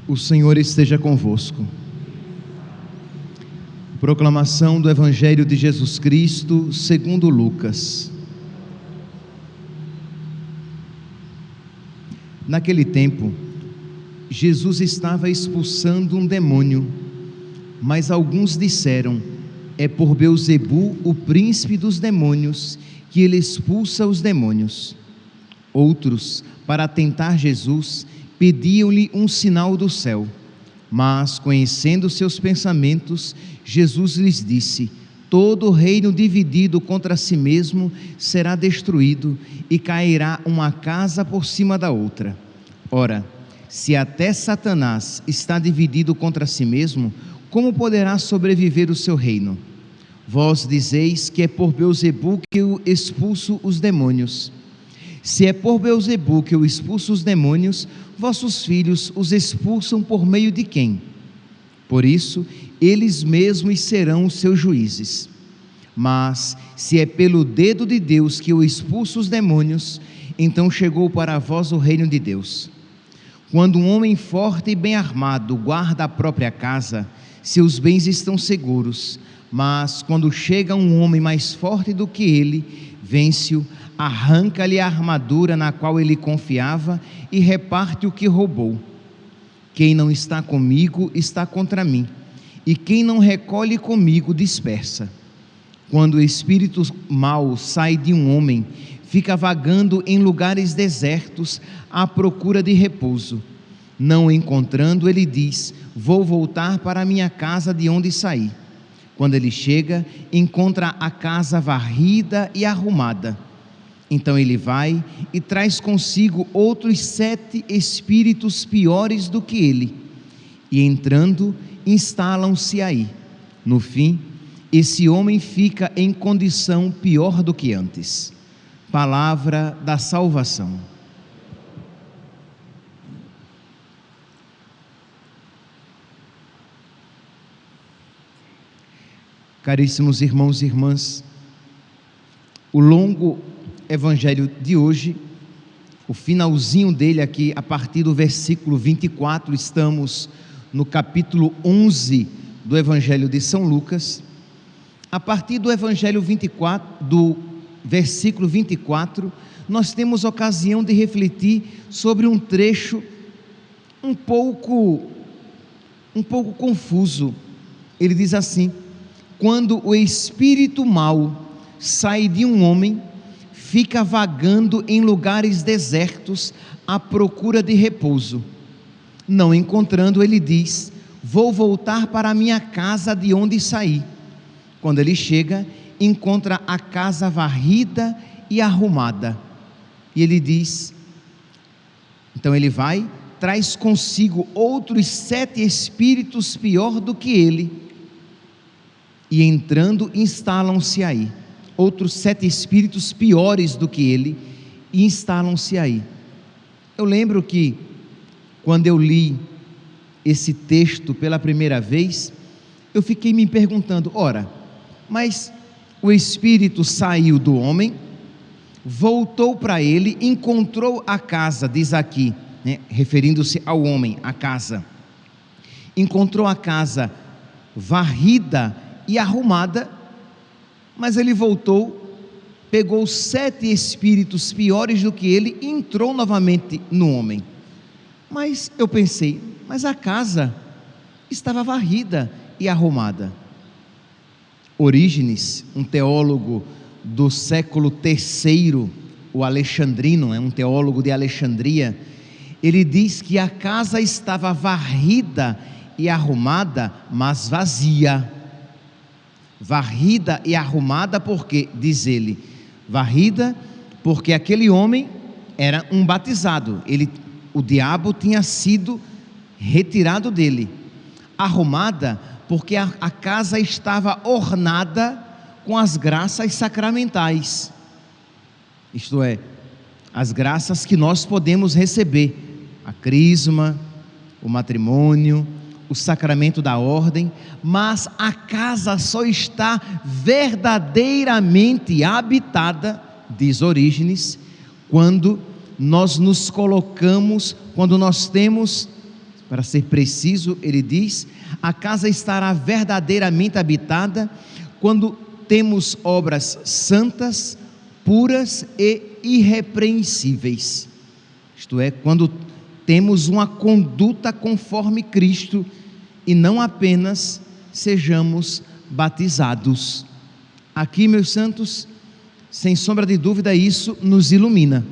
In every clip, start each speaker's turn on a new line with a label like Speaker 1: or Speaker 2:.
Speaker 1: O Senhor esteja convosco. Proclamação do Evangelho de Jesus Cristo segundo Lucas. Naquele tempo, Jesus estava expulsando um demônio, mas alguns disseram: é por Beelzebu, o príncipe dos demônios, que ele expulsa os demônios. Outros, para tentar Jesus, pediam-lhe um sinal do céu. Mas, conhecendo seus pensamentos, Jesus lhes disse: todo reino dividido contra si mesmo será destruído, e cairá uma casa por cima da outra. Ora, se até Satanás está dividido contra si mesmo, como poderá sobreviver o seu reino? Vós dizeis que é por Beelzebu que eu expulso os demônios. Se é por Beelzebu que eu expulso os demônios, vossos filhos os expulsam por meio de quem? Por isso, eles mesmos serão os seus juízes. Mas, se é pelo dedo de Deus que eu expulso os demônios, então chegou para vós o reino de Deus. Quando um homem forte e bem armado guarda a própria casa, seus bens estão seguros. Mas, quando chega um homem mais forte do que ele, vence-o, arranca-lhe a armadura na qual ele confiava e reparte o que roubou. Quem não está comigo está contra mim, e quem não recolhe comigo dispersa. Quando o espírito mau sai de um homem, fica vagando em lugares desertos à procura de repouso. Não encontrando, ele diz: vou voltar para a minha casa de onde saí. Quando ele chega, encontra a casa varrida e arrumada. Então ele vai e traz consigo outros 7 espíritos piores do que ele, e entrando, instalam-se aí. No fim, esse homem fica em condição pior do que antes. Palavra da salvação. Caríssimos irmãos e irmãs, o longo Evangelho de hoje, o finalzinho dele aqui, a partir do versículo 24, estamos no capítulo 11 do Evangelho de São Lucas. A partir do Evangelho 24, do versículo 24, nós temos ocasião de refletir sobre um trecho um pouco confuso. Ele diz assim: quando o espírito mau sai de um homem, fica vagando em lugares desertos à procura de repouso. Não encontrando, ele diz: vou voltar para a minha casa de onde saí. Quando ele chega, encontra a casa varrida e arrumada. E ele diz, então ele vai, traz consigo outros 7 espíritos pior do que ele, e entrando, instalam-se aí. Outros 7 espíritos piores do que ele, e instalam-se aí. Eu lembro que, quando eu li esse texto pela primeira vez, eu fiquei me perguntando: ora, mas o espírito saiu do homem, voltou para ele, encontrou a casa, diz aqui, né, referindo-se ao homem, a casa, encontrou a casa varrida e arrumada, mas ele voltou, pegou 7 espíritos piores do que ele e entrou novamente no homem. Mas eu pensei, mas a casa estava varrida e arrumada. Orígenes, um teólogo do século III, o alexandrino, um teólogo de Alexandria, ele diz que a casa estava varrida e arrumada, mas vazia. Varrida e arrumada porque, diz ele, varrida porque aquele homem era um batizado, o diabo tinha sido retirado dele. Arrumada porque a casa estava ornada com as graças sacramentais, isto é, as graças que nós podemos receber: a crisma, o matrimônio, o sacramento da ordem. Mas a casa só está verdadeiramente habitada, diz Orígenes, quando nós nos colocamos, quando nós temos para ser preciso, ele diz: a casa estará verdadeiramente habitada quando temos obras santas, puras e irrepreensíveis. Isto é, quando temos uma conduta conforme Cristo e não apenas sejamos batizados. Aqui, meus santos, sem sombra de dúvida, isso nos ilumina.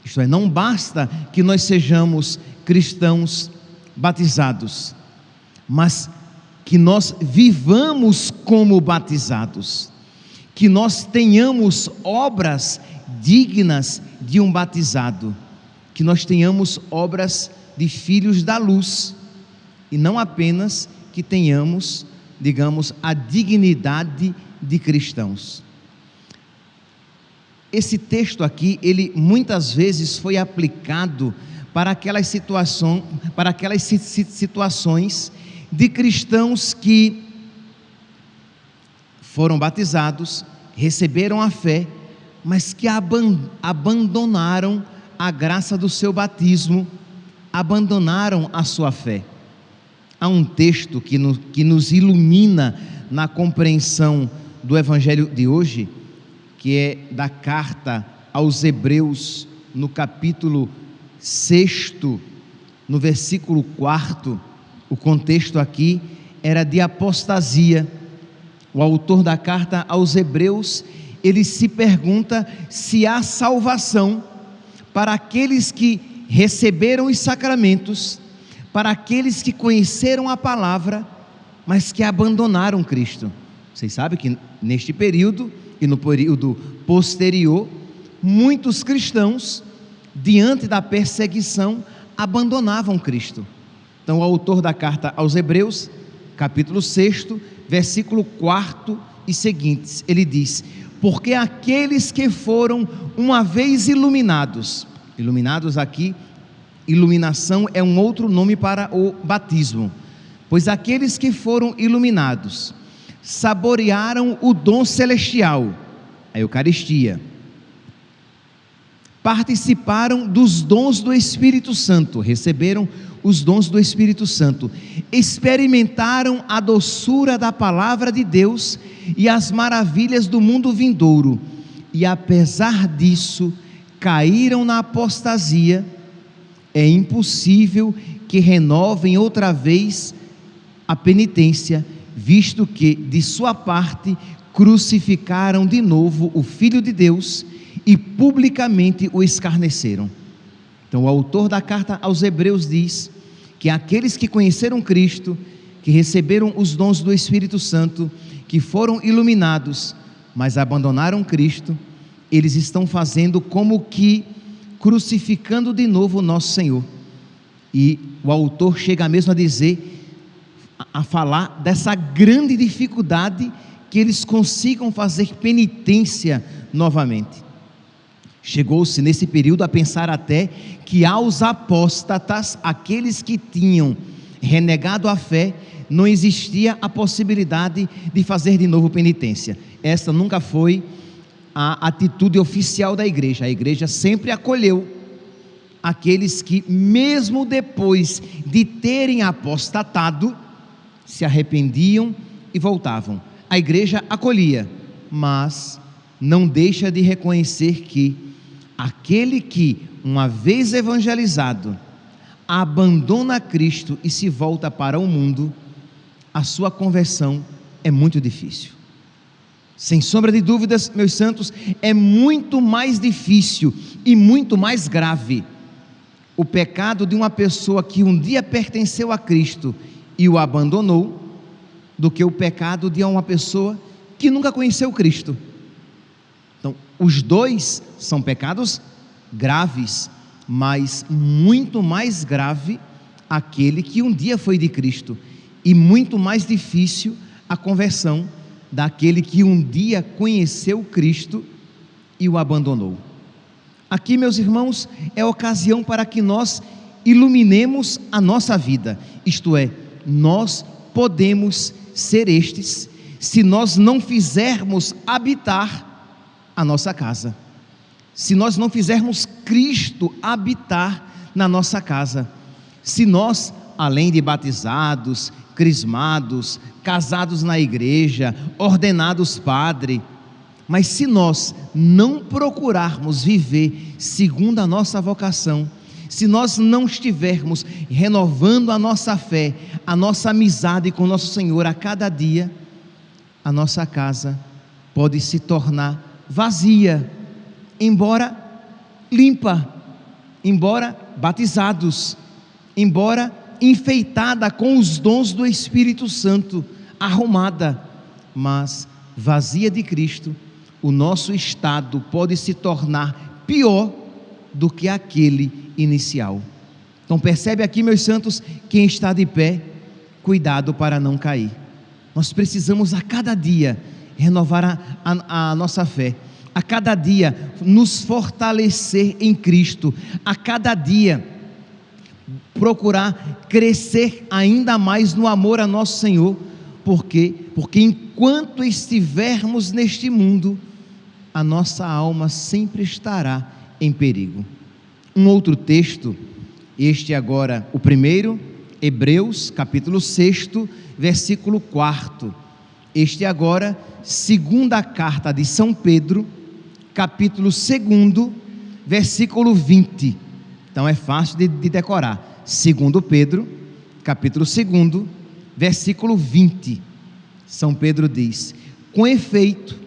Speaker 1: Isto é, não basta que nós sejamos cristãos batizados, mas que nós vivamos como batizados, que nós tenhamos obras dignas de um batizado, que nós tenhamos obras de filhos da luz, e não apenas que tenhamos, digamos, a dignidade de cristãos. Esse texto aqui, ele muitas vezes foi aplicado para aquelas situações de cristãos que foram batizados, receberam a fé, mas que abandonaram a graça do seu batismo, abandonaram a sua fé. Há um texto que nos ilumina na compreensão do Evangelho de hoje, que é da carta aos Hebreus, no capítulo 6, no versículo 4, o contexto aqui era de apostasia. O autor da carta aos Hebreus, ele se pergunta se há salvação para aqueles que receberam os sacramentos, para aqueles que conheceram a palavra, mas que abandonaram Cristo. Vocês sabem que neste período e no período posterior, muitos cristãos, diante da perseguição, abandonavam Cristo. Então, o autor da carta aos Hebreus, capítulo 6, versículo 4 e seguintes, ele diz: porque aqueles que foram uma vez iluminados aqui, iluminação é um outro nome para o batismo, pois aqueles que foram iluminados saborearam o dom celestial, a Eucaristia, participaram dos dons do Espírito Santo, receberam os dons do Espírito Santo, experimentaram a doçura da palavra de Deus e as maravilhas do mundo vindouro, e apesar disso, caíram na apostasia. É impossível que renovem outra vez a penitência, visto que, de sua parte, crucificaram de novo o Filho de Deus e publicamente o escarneceram. Então, o autor da carta aos Hebreus diz que aqueles que conheceram Cristo, que receberam os dons do Espírito Santo, que foram iluminados, mas abandonaram Cristo, eles estão fazendo como que crucificando de novo o nosso Senhor. E o autor chega mesmo a dizer, a falar dessa grande dificuldade que eles consigam fazer penitência novamente. Chegou-se nesse período a pensar até que aos apóstatas, aqueles que tinham renegado a fé, não existia a possibilidade de fazer de novo penitência. Essa nunca foi a atitude oficial da igreja. A igreja sempre acolheu aqueles que, mesmo depois de terem apostatado, se arrependiam e voltavam. A igreja acolhia, mas não deixa de reconhecer que aquele que, uma vez evangelizado, abandona Cristo e se volta para o mundo, a sua conversão é muito difícil. Sem sombra de dúvidas, meus santos, é muito mais difícil e muito mais grave o pecado de uma pessoa que um dia pertenceu a Cristo e o abandonou, do que o pecado de uma pessoa que nunca conheceu Cristo. Então, os dois são pecados graves, mas muito mais grave aquele que um dia foi de Cristo, e muito mais difícil a conversão daquele que um dia conheceu Cristo e o abandonou. Aqui, meus irmãos, é ocasião para que nós iluminemos a nossa vida, isto é, nós podemos ser estes, se nós não fizermos habitar a nossa casa, se nós não fizermos Cristo habitar na nossa casa, Se nós, além de batizados, crismados, casados na igreja, ordenados padre, mas se nós não procurarmos viver segundo a nossa vocação, se nós não estivermos renovando a nossa fé, a nossa amizade com nosso Senhor a cada dia, a nossa casa pode se tornar vazia, embora limpa, embora batizados, embora enfeitada com os dons do Espírito Santo, arrumada, mas vazia de Cristo, o nosso estado pode se tornar pior do que aquele inicial. Então percebe aqui, meus santos, quem está de pé, cuidado para não cair. Nós precisamos a cada dia renovar a nossa fé, a cada dia nos fortalecer em Cristo, a cada dia procurar crescer ainda mais no amor a nosso Senhor. Por quê? Porque enquanto estivermos neste mundo, a nossa alma sempre estará em perigo. Um outro texto, este agora, o primeiro, Hebreus, capítulo 6, versículo 4. Este agora, segunda carta de São Pedro, capítulo 2, versículo 20. Então é fácil de decorar. 2 Pedro, capítulo 2, versículo 20. São Pedro diz: com efeito,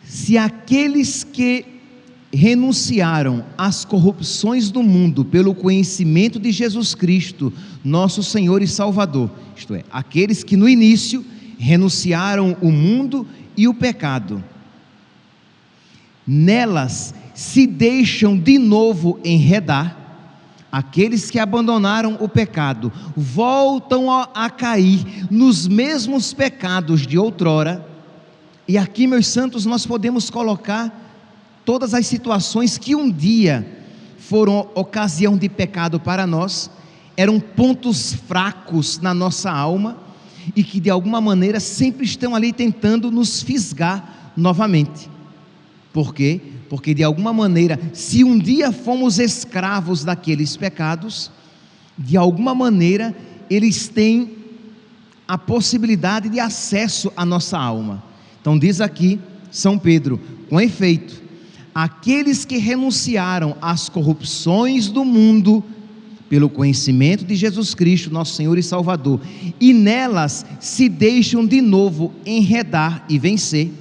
Speaker 1: se aqueles que renunciaram às corrupções do mundo pelo conhecimento de Jesus Cristo, nosso Senhor e Salvador, isto é, aqueles que no início renunciaram o mundo e o pecado, nelas se deixam de novo enredar, aqueles que abandonaram o pecado voltam a cair nos mesmos pecados de outrora. E aqui, meus santos, nós podemos colocar todas as situações que um dia foram ocasião de pecado para nós, eram pontos fracos na nossa alma e que de alguma maneira sempre estão ali tentando nos fisgar novamente. Por quê? Porque de alguma maneira, se um dia fomos escravos daqueles pecados, de alguma maneira eles têm a possibilidade de acesso à nossa alma. Então diz aqui São Pedro: com efeito, aqueles que renunciaram às corrupções do mundo pelo conhecimento de Jesus Cristo, nosso Senhor e Salvador, e nelas se deixam de novo enredar e vencer,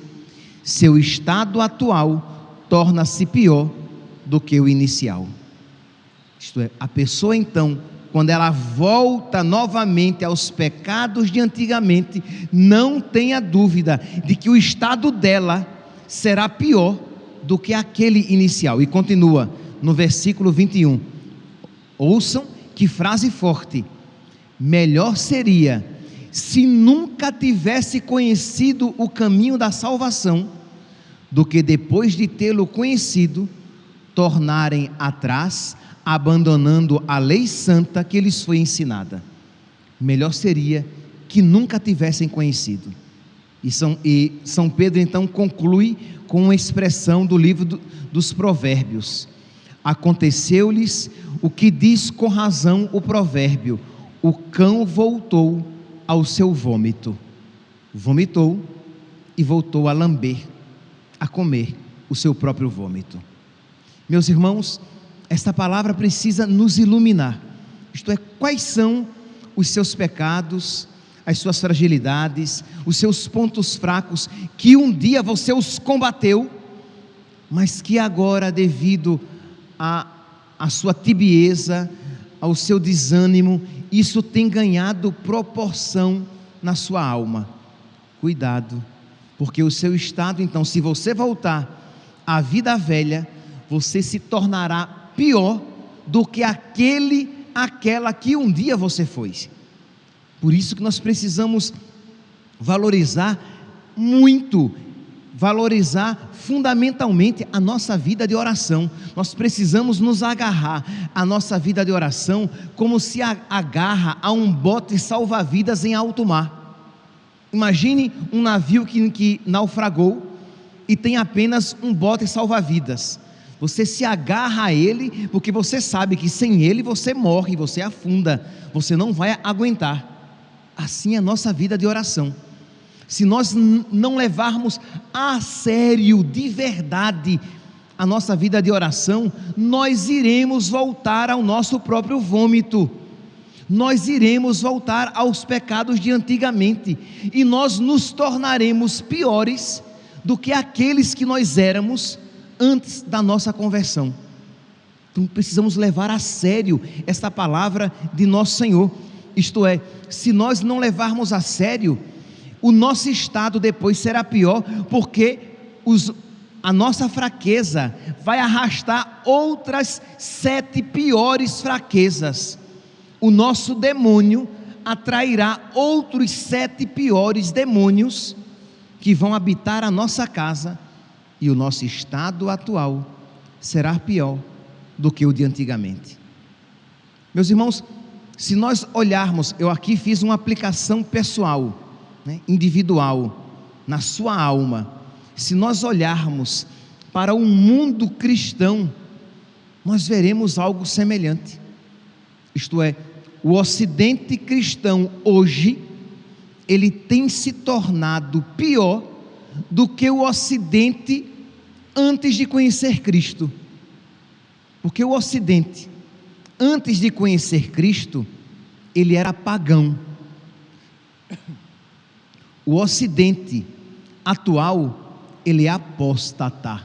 Speaker 1: seu estado atual torna-se pior do que o inicial. Isto é, a pessoa então, quando ela volta novamente aos pecados de antigamente, não tenha dúvida de que o estado dela será pior do que aquele inicial. E continua no versículo 21. Ouçam que frase forte: melhor seria se nunca tivesse conhecido o caminho da salvação, do que depois de tê-lo conhecido, tornarem atrás, abandonando a lei santa que lhes foi ensinada. Melhor seria que nunca tivessem conhecido. E São Pedro então conclui com uma expressão do livro dos Provérbios: aconteceu-lhes o que diz com razão o provérbio: o cão voltou ao seu vômito. Vomitou e voltou a lamber, a comer o seu próprio vômito. Meus irmãos, esta palavra precisa nos iluminar. Isto é, quais são os seus pecados, as suas fragilidades, os seus pontos fracos, que um dia você os combateu, mas que agora, devido à sua tibieza, ao seu desânimo, isso tem ganhado proporção na sua alma. Cuidado, porque o seu estado, então, se você voltar à vida velha, você se tornará pior do que aquela que um dia você foi. Por isso que nós precisamos valorizar muito, valorizar fundamentalmente a nossa vida de oração. Nós precisamos nos agarrar à nossa vida de oração como se agarra a um bote salva-vidas em alto mar. Imagine um navio que naufragou e tem apenas um bote salva-vidas. Você se agarra a Ele, porque você sabe que sem Ele você morre, você afunda, você não vai aguentar. Assim é a nossa vida de oração. Se nós não levarmos a sério, de verdade, a nossa vida de oração, nós iremos voltar ao nosso próprio vômito, nós iremos voltar aos pecados de antigamente, e nós nos tornaremos piores do que aqueles que nós éramos antes da nossa conversão. Então precisamos levar a sério esta palavra de nosso Senhor. Isto é, se nós não levarmos a sério, o nosso estado depois será pior, porque a nossa fraqueza vai arrastar outras 7 piores fraquezas. O nosso demônio atrairá outros 7 piores demônios que vão habitar a nossa casa, e o nosso estado atual será pior do que o de antigamente. Meus irmãos, se nós olharmos, eu aqui fiz uma aplicação pessoal, individual, na sua alma. Se nós olharmos para o mundo cristão, nós veremos algo semelhante. Isto é, o ocidente cristão hoje, ele tem se tornado pior do que o ocidente antes de conhecer Cristo. Porque o ocidente, antes de conhecer Cristo, ele era pagão. O ocidente atual, ele é apóstata.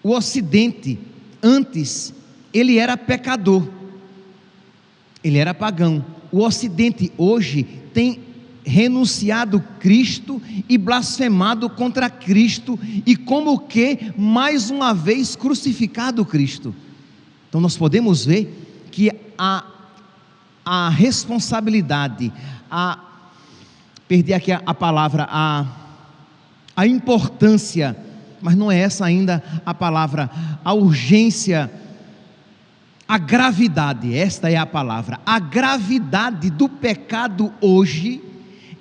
Speaker 1: O ocidente antes, ele era pecador, ele era pagão. O ocidente hoje tem renunciado Cristo e blasfemado contra Cristo, e como que mais uma vez crucificado Cristo. Então nós podemos ver que a responsabilidade, perdi aqui a palavra, a importância, mas não é essa ainda a palavra, a urgência, a gravidade, esta é a palavra, a gravidade do pecado hoje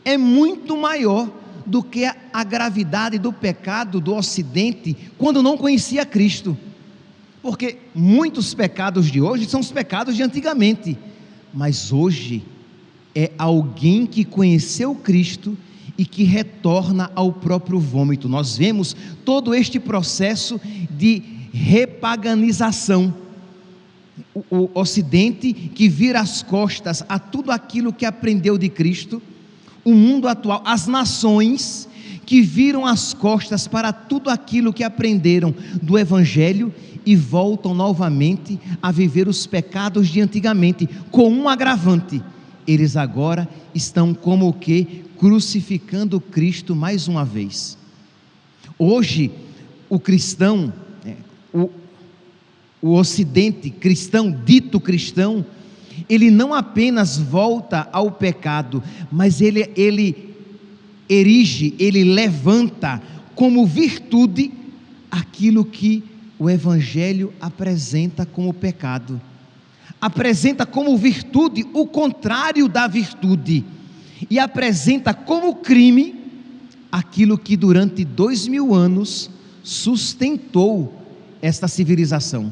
Speaker 1: é muito maior do que a gravidade do pecado do ocidente quando não conhecia Cristo. Porque muitos pecados de hoje são os pecados de antigamente, mas hoje é alguém que conheceu Cristo e que retorna ao próprio vômito. Nós vemos todo este processo de repaganização. O ocidente que vira as costas a tudo aquilo que aprendeu de Cristo, o mundo atual, as nações que viram as costas para tudo aquilo que aprenderam do Evangelho e voltam novamente a viver os pecados de antigamente, com um agravante: eles agora estão como o que? Crucificando Cristo mais uma vez. Hoje o cristão, o ocidente cristão, dito cristão, ele não apenas volta ao pecado, mas ele erige, ele levanta como virtude aquilo que o Evangelho apresenta como pecado, apresenta como virtude o contrário da virtude, e apresenta como crime aquilo que durante 2000 anos sustentou esta civilização.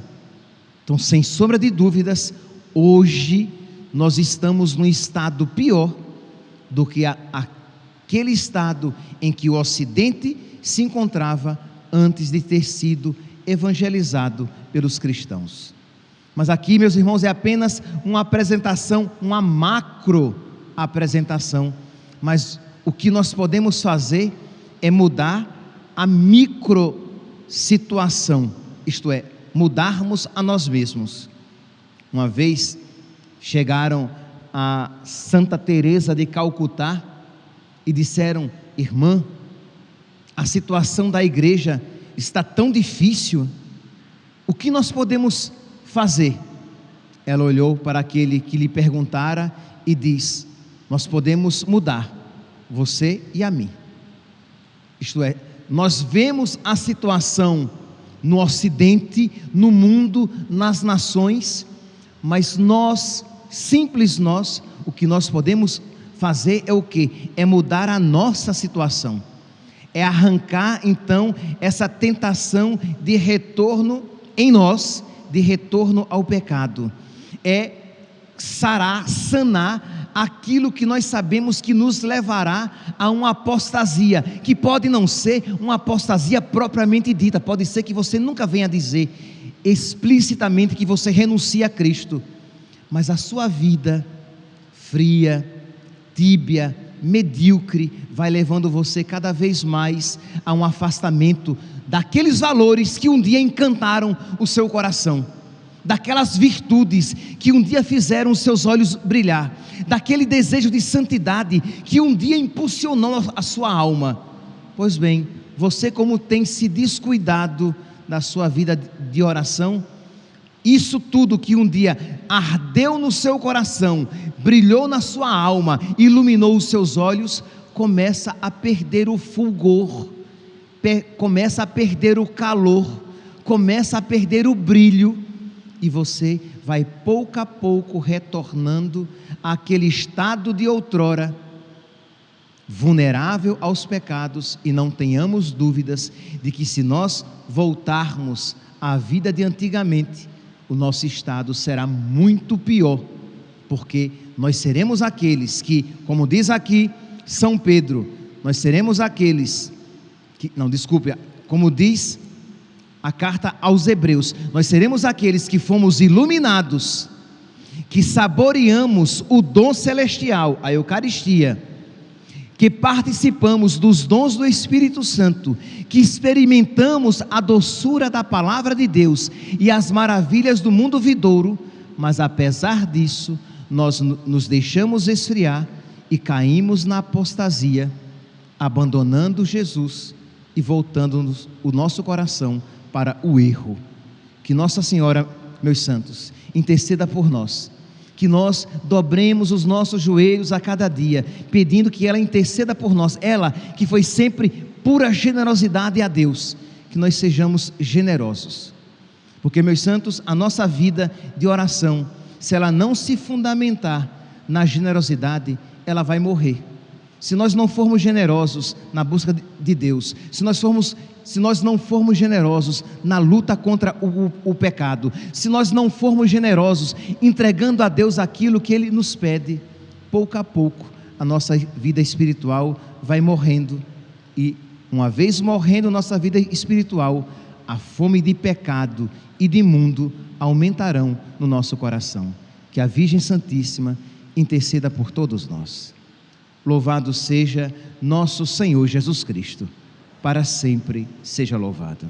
Speaker 1: Então, sem sombra de dúvidas, hoje nós estamos num estado pior do que aquele estado em que o ocidente se encontrava antes de ter sido evangelizado pelos cristãos. Mas aqui, meus irmãos, é apenas uma apresentação, uma macro apresentação, mas o que nós podemos fazer é mudar a micro situação, isto é, mudarmos a nós mesmos. Uma vez chegaram a Santa Teresa de Calcutá e disseram: irmã, a situação da igreja está tão difícil, o que nós podemos fazer? Ela olhou para aquele que lhe perguntara e disse: nós podemos mudar, você e a mim. Isto é, nós vemos a situação no ocidente, no mundo, nas nações, mas nós, simples nós, o que nós podemos fazer é o que? É mudar a nossa situação, é arrancar então essa tentação de retorno em nós, de retorno ao pecado, é sanar aquilo que nós sabemos que nos levará a uma apostasia, que pode não ser uma apostasia propriamente dita, pode ser que você nunca venha dizer explicitamente que você renuncia a Cristo, mas a sua vida fria, tíbia, medíocre, vai levando você cada vez mais a um afastamento daqueles valores que um dia encantaram o seu coração, daquelas virtudes que um dia fizeram os seus olhos brilhar, daquele desejo de santidade que um dia impulsionou a sua alma. Pois bem, você, como tem se descuidado da sua vida de oração, isso tudo que um dia ardeu no seu coração, brilhou na sua alma, iluminou os seus olhos, começa a perder o fulgor, começa a perder o calor, começa a perder o brilho, e você vai pouco a pouco retornando àquele estado de outrora, vulnerável aos pecados. E não tenhamos dúvidas de que, se nós voltarmos à vida de antigamente, o nosso estado será muito pior, porque nós seremos aqueles que, como diz aqui São Pedro, nós seremos aqueles que, como diz a carta aos Hebreus, nós seremos aqueles que fomos iluminados, que saboreamos o dom celestial, a Eucaristia, que participamos dos dons do Espírito Santo, que experimentamos a doçura da palavra de Deus e as maravilhas do mundo vindouro, mas apesar disso, nós nos deixamos esfriar e caímos na apostasia, abandonando Jesus e voltando o nosso coração para o erro. Que Nossa Senhora, meus santos, interceda por nós, que nós dobremos os nossos joelhos a cada dia, pedindo que ela interceda por nós, ela que foi sempre pura generosidade a Deus, que nós sejamos generosos, porque, meus santos, a nossa vida de oração, se ela não se fundamentar na generosidade, ela vai morrer. Se nós não formos generosos na busca de Deus, se nós não formos generosos na luta contra o pecado, se nós não formos generosos entregando a Deus aquilo que Ele nos pede, pouco a pouco a nossa vida espiritual vai morrendo, e uma vez morrendo nossa vida espiritual, a fome de pecado e de mundo aumentarão no nosso coração. Que a Virgem Santíssima interceda por todos nós. Louvado seja nosso Senhor Jesus Cristo, para sempre seja louvado.